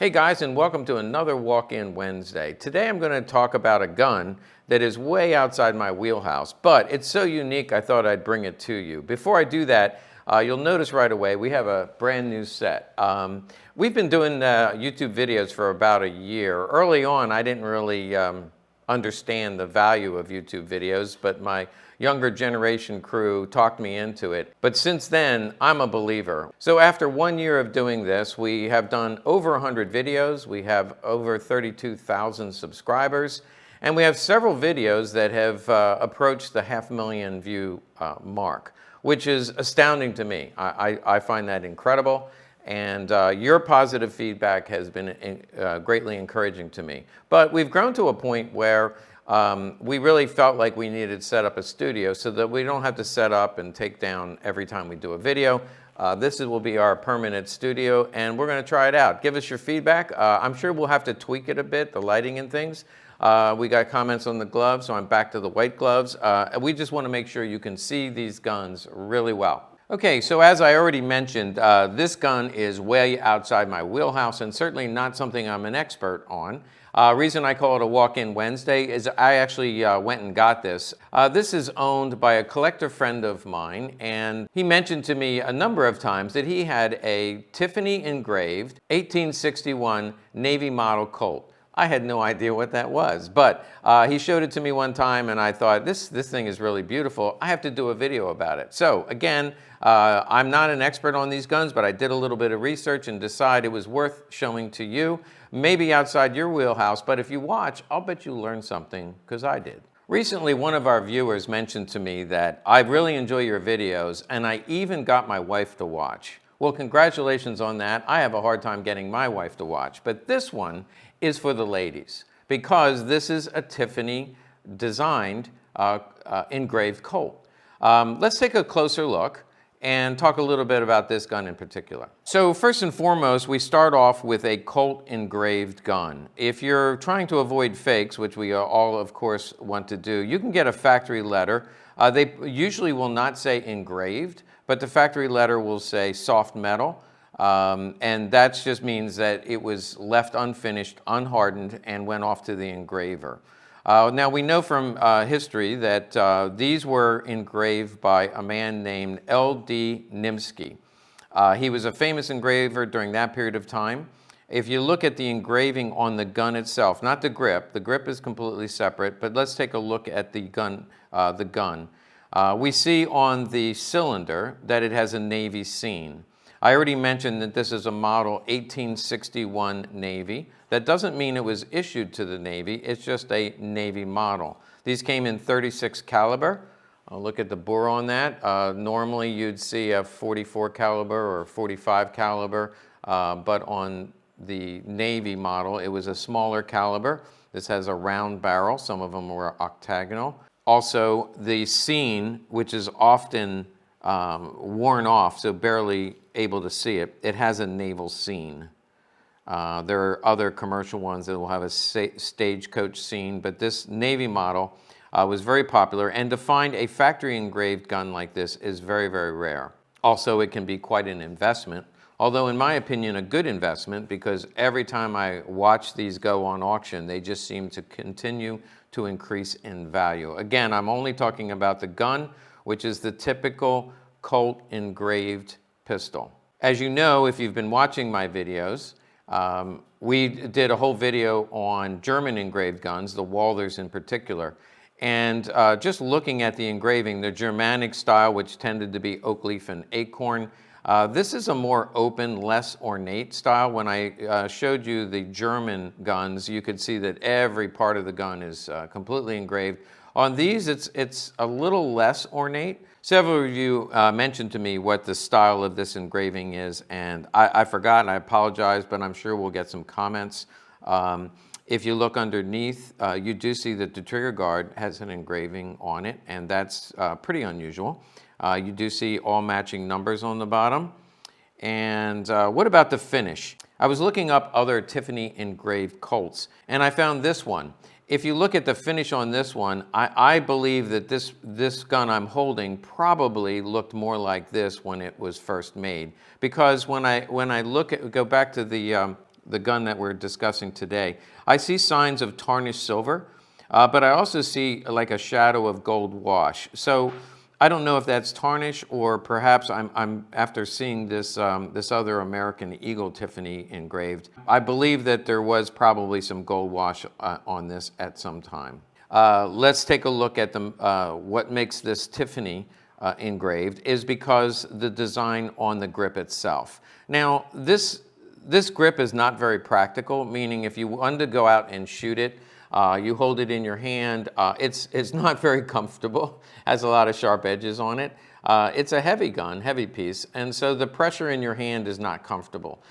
Hey guys, and welcome to another Walk-In Wednesday. Today I'm going to talk about a gun that is way outside my wheelhouse, but it's so unique I thought I'd bring it to you. Before I do that, you'll notice right away we have a brand new set. We've been doing YouTube videos for about a year. Early on, I didn't really understand the value of YouTube videos, but my younger generation crew talked me into it. But since then, I'm a believer. So after 1 year of doing this, we have done over 100 videos. We have over 32,000 subscribers. And we have several videos that have approached the 500,000 view mark, which is astounding to me. I find that incredible. And your positive feedback has been greatly encouraging to me. But we've grown to a point where we really felt like we needed to set up a studio so that we don't have to set up and take down every time we do a video. This will be our permanent studio, and we're going to try it out. Give us your feedback. I'm sure we'll have to tweak it a bit, the lighting and things. We got comments on the gloves, so I'm back to the white gloves. We just want to make sure you can see these guns really well. Okay, so as I already mentioned, this gun is way outside my wheelhouse and certainly not something I'm an expert on. Reason I call it a Walk-In Wednesday is I actually went and got this. This is owned by a collector friend of mine, and he mentioned to me a number of times that he had a Tiffany Engraved 1861 Navy model Colt. I had no idea what that was, but he showed it to me one time and I thought, this thing is really beautiful. I have to do a video about it. So again, I'm not an expert on these guns, but I did a little bit of research and decided it was worth showing to you. Maybe outside your wheelhouse, but if you watch, I'll bet you learn something, because I did. Recently, one of our viewers mentioned to me that I really enjoy your videos, and I even got my wife to watch. Well, congratulations on that. I have a hard time getting my wife to watch, but this one is for the ladies, because this is a Tiffany designed engraved Colt. Let's take a closer look and talk a little bit about this gun in particular. So first and foremost, we start off with a Colt engraved gun. If you're trying to avoid fakes, which we all of course want to do, you can get a factory letter. They usually will not say engraved, but the factory letter will say soft metal. And that just means that it was left unfinished, unhardened, and went off to the engraver. Now we know from history that these were engraved by a man named L.D. Nimsky. He was a famous engraver during that period of time. If you look at the engraving on the gun itself, not the grip is completely separate, but let's take a look at the gun. We see on the cylinder that it has a Navy scene. I already mentioned that this is a model 1861 Navy. That doesn't mean it was issued to the Navy, it's just a Navy model. These came in 36 caliber. I'll look at the bore on that. Normally you'd see a 44 caliber or 45 caliber, but on the Navy model it was a smaller caliber. This has a round barrel, some of them were octagonal. Also the scene, which is often worn off, so barely able to see it, it has a naval scene. There are other commercial ones that will have a stagecoach scene, but this Navy model was very popular, and to find a factory engraved gun like this is very, very rare. Also, it can be quite an investment, although in my opinion a good investment, because every time I watch these go on auction they just seem to continue to increase in value. Again, I'm only talking about the gun, which is the typical Colt engraved pistol. As you know, if you've been watching my videos, we did a whole video on German engraved guns, the Walders in particular, and just looking at the engraving, the Germanic style, which tended to be oak leaf and acorn, this is a more open, less ornate style. When I showed you the German guns, you could see that every part of the gun is completely engraved. On these, it's a little less ornate. Several of you mentioned to me what the style of this engraving is, and I forgot, and I apologize, but I'm sure we'll get some comments. If you look underneath, you do see that the trigger guard has an engraving on it, and that's pretty unusual. You do see all matching numbers on the bottom. And what about the finish? I was looking up other Tiffany engraved Colts, and I found this one. If you look at the finish on this one, I believe that this gun I'm holding probably looked more like this when it was first made. Because when I go back to the the gun that we're discussing today. I see signs of tarnished silver, but I also see like a shadow of gold wash. So I don't know if that's tarnish, or perhaps I'm after seeing this this other American Eagle Tiffany engraved. I believe that there was probably some gold wash on this at some time. Let's take a look at what makes this Tiffany engraved is because the design on the grip itself. Now this grip is not very practical, meaning if you wanted to go out and shoot it, you hold it in your hand. It's not very comfortable, has a lot of sharp edges on it. It's a heavy gun, heavy piece, and so the pressure in your hand is not comfortable.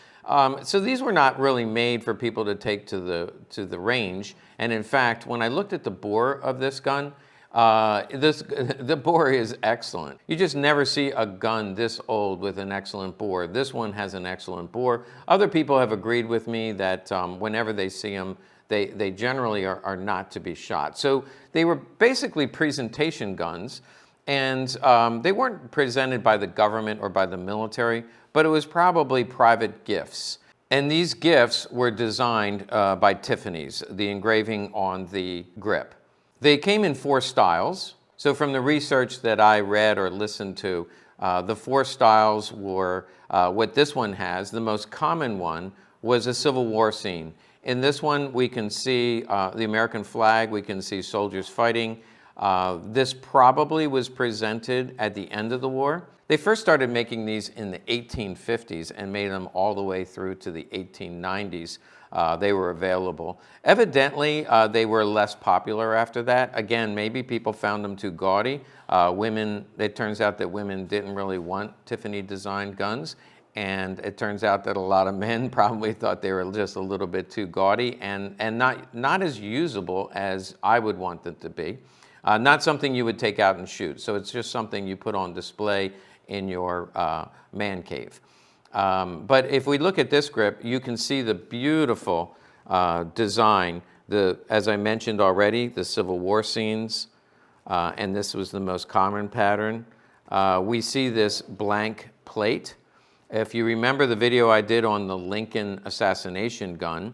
So these were not really made for people to take to the range. And in fact, when I looked at the bore of this gun, the bore is excellent. You just never see a gun this old with an excellent bore. This one has an excellent bore. Other people have agreed with me that whenever they see them, they generally are not to be shot. So they were basically presentation guns, and they weren't presented by the government or by the military, but it was probably private gifts. And these gifts were designed by Tiffany's, the engraving on the grip. They came in 4 styles. So from the research that I read or listened to, the 4 styles were what this one has. The most common one was a Civil War scene. In this one, we can see the American flag, we can see soldiers fighting. This probably was presented at the end of the war. They first started making these in the 1850s and made them all the way through to the 1890s. They were available. Evidently, they were less popular after that. Again, maybe people found them too gaudy. It turns out that women didn't really want Tiffany designed guns. And it turns out that a lot of men probably thought they were just a little bit too gaudy and not as usable as I would want them to be. Not something you would take out and shoot. So it's just something you put on display in your man cave. But if we look at this grip, you can see the beautiful design. As I mentioned already, the Civil War scenes, and this was the most common pattern. We see this blank plate. If you remember the video I did on the Lincoln assassination gun,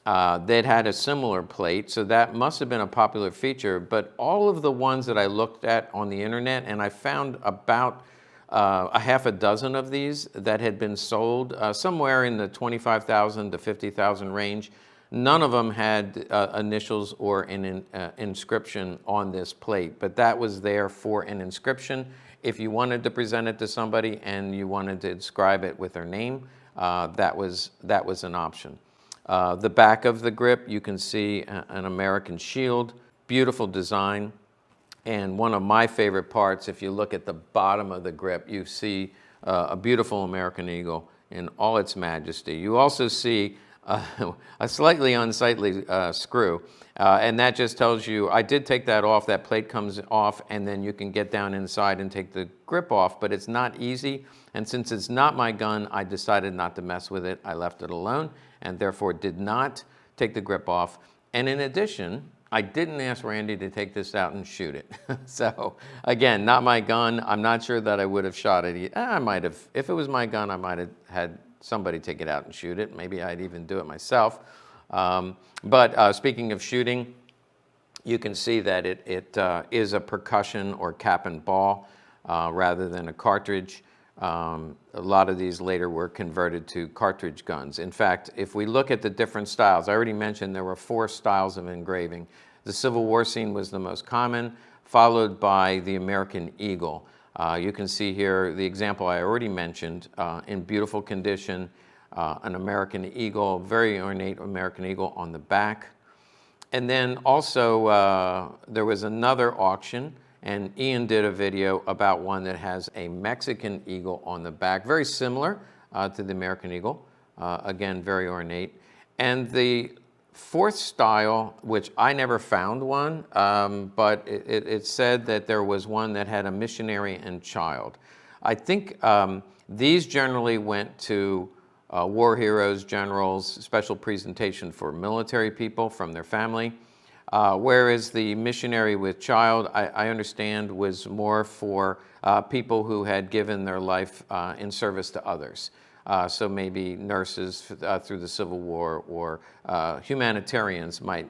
that had a similar plate, so that must have been a popular feature. But all of the ones that I looked at on the internet, and I found about a half a dozen of these that had been sold somewhere in the 25,000 to 50,000 range. None of them had initials or an inscription on this plate, but that was there for an inscription. If you wanted to present it to somebody and you wanted to inscribe it with their name, that was an option. The back of the grip, you can see an American shield, beautiful design. And one of my favorite parts, if you look at the bottom of the grip, you see a beautiful American eagle in all its majesty. You also see a slightly unsightly screw. And that just tells you, I did take that off, that plate comes off, and then you can get down inside and take the grip off, but it's not easy. And since it's not my gun, I decided not to mess with it. I left it alone, and therefore did not take the grip off. And in addition, I didn't ask Randy to take this out and shoot it. So again, not my gun. I'm not sure that I would have shot it. I might have, if it was my gun, I might have had somebody take it out and shoot it. Maybe I'd even do it myself. But speaking of shooting, you can see that it is a percussion or cap and ball rather than a cartridge. A lot of these later were converted to cartridge guns. In fact, if we look at the different styles, I already mentioned there were 4 styles of engraving. The Civil War scene was the most common, followed by the American Eagle. You can see here the example I already mentioned, in beautiful condition, an American Eagle, very ornate American Eagle on the back. And then also there was another auction, and Ian did a video about one that has a Mexican eagle on the back, very similar to the American Eagle, again, very ornate. And the 4th style, which I never found one, but it said that there was one that had a missionary and child. I think these generally went to war heroes, generals, special presentation for military people from their family. Whereas the missionary with child, I understand, was more for people who had given their life in service to others. So maybe nurses through the Civil War or humanitarians might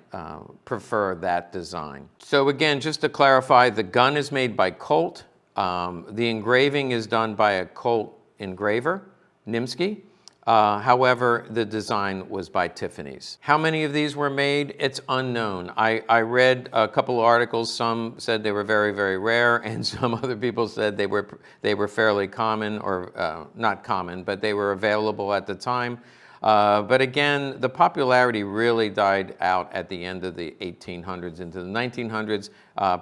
prefer that design. So again, just to clarify, the gun is made by Colt. The engraving is done by a Colt engraver, Nimsky. However, the design was by Tiffany's. How many of these were made? It's unknown. I read a couple of articles. Some said they were very, very rare, and some other people said they were fairly common, or not common, but they were available at the time. But again, the popularity really died out at the end of the 1800s into the 1900s.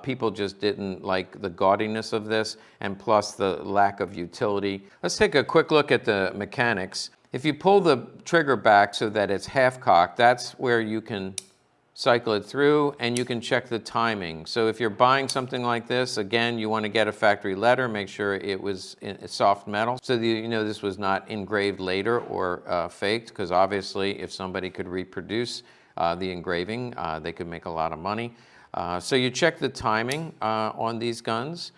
People just didn't like the gaudiness of this, and plus the lack of utility. Let's take a quick look at the mechanics. If you pull the trigger back so that it's half cocked, that's where you can cycle it through, and you can check the timing. So if you're buying something like this, again, you want to get a factory letter, make sure it was in soft metal, so that you know this was not engraved later or faked, because obviously if somebody could reproduce the engraving, they could make a lot of money. So you check the timing on these guns,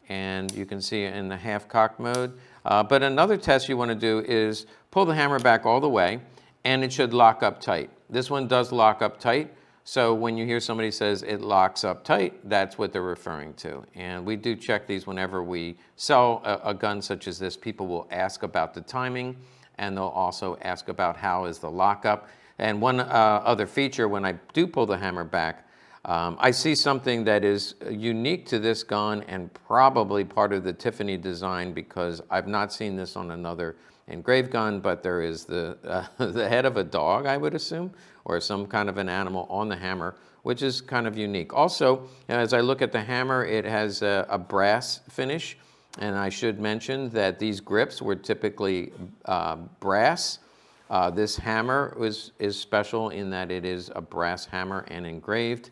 and you can see in the half cock mode. But another test you want to do is pull the hammer back all the way, and it should lock up tight. This one does lock up tight. So when you hear somebody says it locks up tight, that's what they're referring to. And we do check these whenever we sell a gun such as this. People will ask about the timing, and they'll also ask about how is the lockup. And one other feature, when I do pull the hammer back, I see something that is unique to this gun and probably part of the Tiffany design, because I've not seen this on another engraved gun, but there is the head of a dog, I would assume, or some kind of an animal on the hammer, which is kind of unique. Also, as I look at the hammer, it has a brass finish, and I should mention that these grips were typically brass. This hammer is special in that it is a brass hammer and engraved.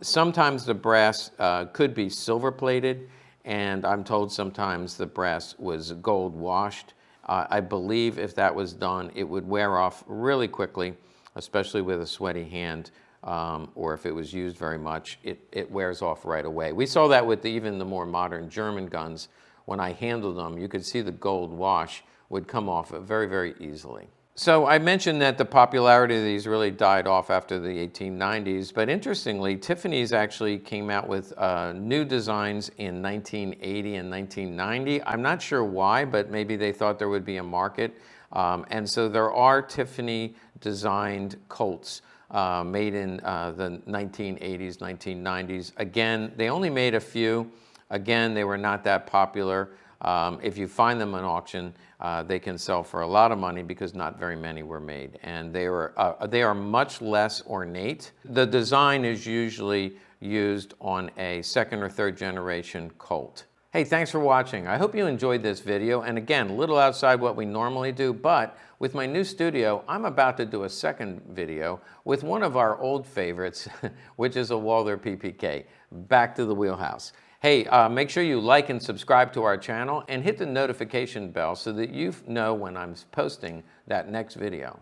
Sometimes the brass could be silver plated, and I'm told sometimes the brass was gold washed. I believe if that was done, it would wear off really quickly, especially with a sweaty hand, or if it was used very much, it wears off right away. We saw that with even the more modern German guns. When I handled them, you could see the gold wash would come off very, very easily. So I mentioned that the popularity of these really died off after the 1890s, but interestingly, Tiffany's actually came out with new designs in 1980 and 1990. I'm not sure why, but maybe they thought there would be a market. And so there are Tiffany designed Colts made in the 1980s, 1990s. Again, they only made a few. Again, they were not that popular. If you find them on auction, they can sell for a lot of money because not very many were made. And they are much less ornate. The design is usually used on a second or third generation Colt. Hey, thanks for watching. I hope you enjoyed this video. And again, a little outside what we normally do, but with my new studio, I'm about to do a second video with one of our old favorites, which is a Walther PPK. Back to the wheelhouse. Hey, make sure you like and subscribe to our channel and hit the notification bell so that you know when I'm posting that next video.